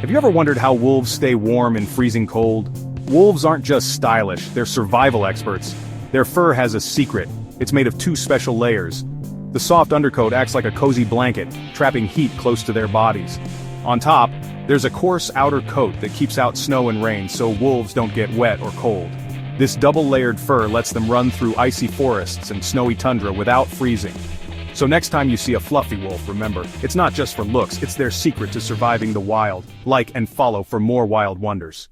Have you ever wondered how wolves stay warm in freezing cold? Wolves aren't just stylish, they're survival experts. Their fur has a secret. It's made of two special layers. The soft undercoat acts like a cozy blanket, trapping heat close to their bodies. On top, there's a coarse outer coat that keeps out snow and rain so wolves don't get wet or cold. This double-layered fur lets them run through icy forests and snowy tundra without freezing. So next time you see a fluffy wolf, remember, it's not just for looks, it's their secret to surviving the wild. Like and follow for more wild wonders.